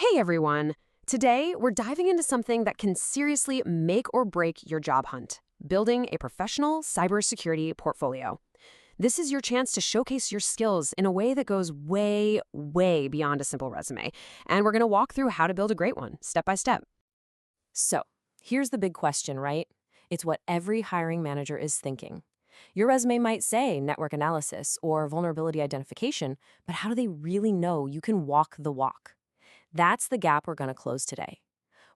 Hey everyone! Today, we're diving into something that can seriously make or break your job hunt building a professional cybersecurity portfolio. This is your chance to showcase your skills in a way that goes way, way beyond a simple resume. And we're going to walk through how to build a great one, step by step. So, here's the big question, right? It's what every hiring manager is thinking. Your resume might say network analysis or vulnerability identification, but how do they really know you can walk the walk? That's the gap we're going to close today.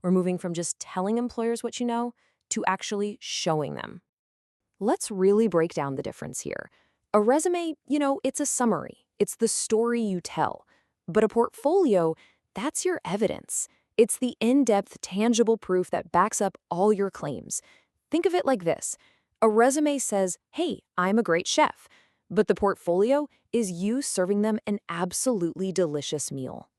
We're moving from just telling employers what you know to actually showing them. Let's really break down the difference here. A resume, it's a summary. It's the story you tell. But a portfolio, that's your evidence. It's the in-depth, tangible proof that backs up all your claims. Think of it like this. A resume says, hey, I'm a great chef. But the portfolio is you serving them an absolutely delicious meal.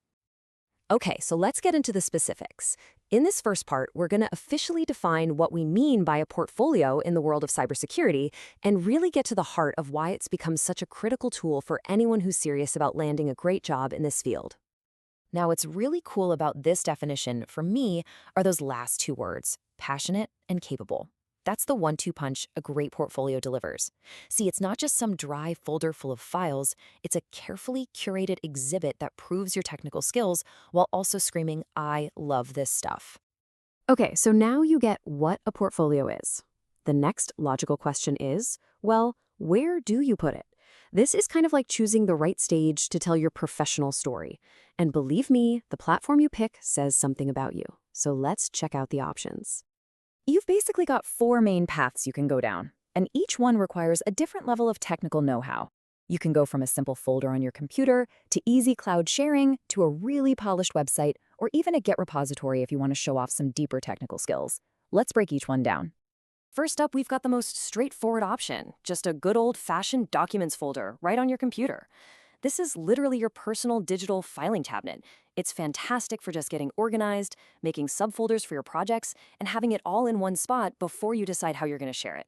Okay, so let's get into the specifics. In this first part, we're going to officially define what we mean by a portfolio in the world of cybersecurity and really get to the heart of why it's become such a critical tool for anyone who's serious about landing a great job in this field. Now, what's really cool about this definition, for me, are those last two words, passionate and capable. That's the one-two punch a great portfolio delivers. See, it's not just some dry folder full of files, it's a carefully curated exhibit that proves your technical skills while also screaming, I love this stuff. Okay, so now you get what a portfolio is. The next logical question is, well, where do you put it? This is kind of like choosing the right stage to tell your professional story. And believe me, the platform you pick says something about you. So let's check out the options. You've basically got four main paths you can go down, and each one requires a different level of technical know-how. You can go from a simple folder on your computer to easy cloud sharing to a really polished website or even a Git repository if you want to show off some deeper technical skills. Let's break each one down. First up, we've got the most straightforward option, just a good old-fashioned documents folder right on your computer. This is literally your personal digital filing cabinet. It's fantastic for just getting organized, making subfolders for your projects, and having it all in one spot before you decide how you're going to share it.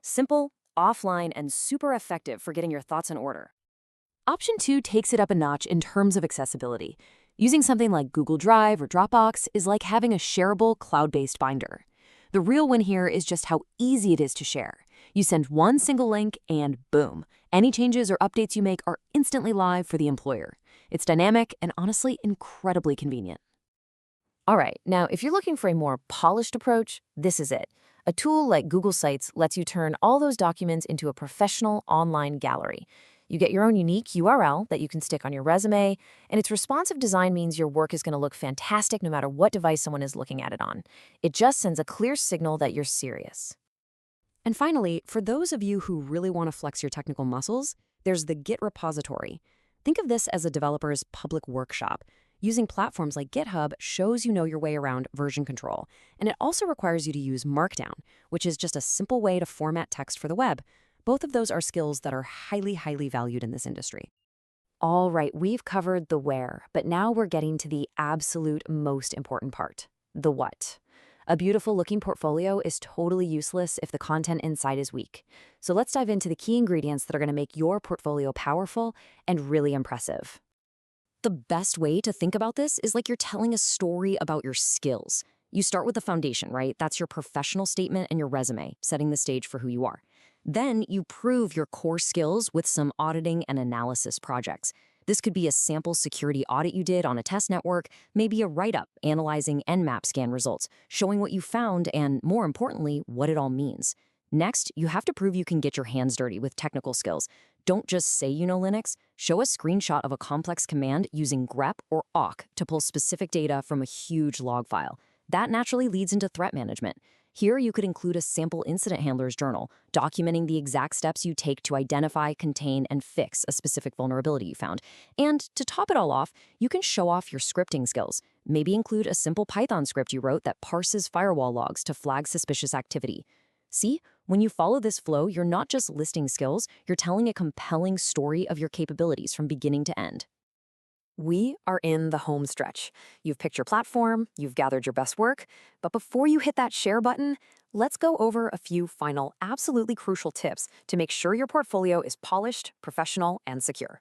Simple, offline, and super effective for getting your thoughts in order. Option 2 takes it up a notch in terms of accessibility. Using something like Google Drive or Dropbox is like having a shareable cloud-based binder. The real win here is just how easy it is to share. You send one single link and boom, any changes or updates you make are instantly live for the employer. It's dynamic and honestly incredibly convenient. All right, now if you're looking for a more polished approach, this is it. A tool like Google Sites lets you turn all those documents into a professional online gallery. You get your own unique URL that you can stick on your resume, and its responsive design means your work is going to look fantastic no matter what device someone is looking at it on. It just sends a clear signal that you're serious. And finally, for those of you who really want to flex your technical muscles, there's the Git repository. Think of this as a developer's public workshop. Using platforms like GitHub shows you know your way around version control, and it also requires you to use Markdown, which is just a simple way to format text for the web. Both of those are skills that are highly, highly valued in this industry. All right, we've covered the where, but now we're getting to the absolute most important part, the what. A beautiful looking portfolio is totally useless if the content inside is weak. So let's dive into the key ingredients that are going to make your portfolio powerful and really impressive. The best way to think about this is like you're telling a story about your skills. You start with the foundation, right? That's your professional statement and your resume, setting the stage for who you are. Then you prove your core skills with some auditing and analysis projects. This could be a sample security audit you did on a test network, maybe a write-up analyzing Nmap scan results, showing what you found and, more importantly, what it all means. Next, you have to prove you can get your hands dirty with technical skills. Don't just say you know Linux. Show a screenshot of a complex command using grep or awk to pull specific data from a huge log file. That naturally leads into threat management. Here, you could include a sample incident handler's journal, documenting the exact steps you take to identify, contain, and fix a specific vulnerability you found. And to top it all off, you can show off your scripting skills. Maybe include a simple Python script you wrote that parses firewall logs to flag suspicious activity. See, when you follow this flow, you're not just listing skills, you're telling a compelling story of your capabilities from beginning to end. We are in the home stretch. You've picked your platform, you've gathered your best work, but before you hit that share button, let's go over a few final, absolutely crucial tips to make sure your portfolio is polished, professional, and secure.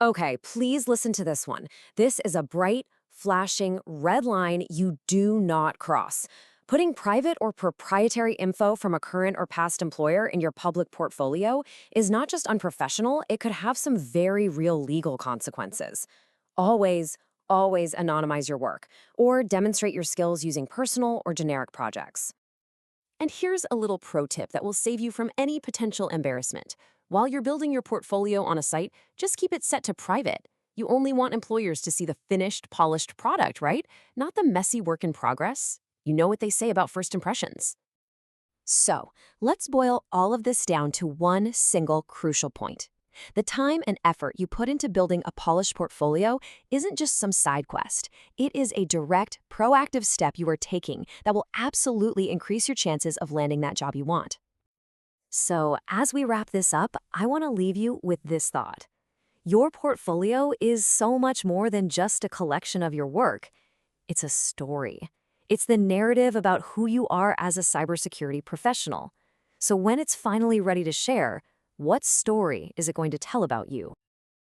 Okay, please listen to this one. This is a bright, flashing red line you do not cross. Putting private or proprietary info from a current or past employer in your public portfolio is not just unprofessional, it could have some very real legal consequences. Always, always anonymize your work or demonstrate your skills using personal or generic projects. And here's a little pro tip that will save you from any potential embarrassment. While you're building your portfolio on a site, just keep it set to private. You only want employers to see the finished, polished product, right? Not the messy work in progress. You know what they say about first impressions. So, let's boil all of this down to one single crucial point. The time and effort you put into building a polished portfolio isn't just some side quest. It is a direct, proactive step you are taking that will absolutely increase your chances of landing that job you want. So, as we wrap this up, I want to leave you with this thought. Your portfolio is so much more than just a collection of your work. It's a story. It's the narrative about who you are as a cybersecurity professional. So when it's finally ready to share, what story is it going to tell about you?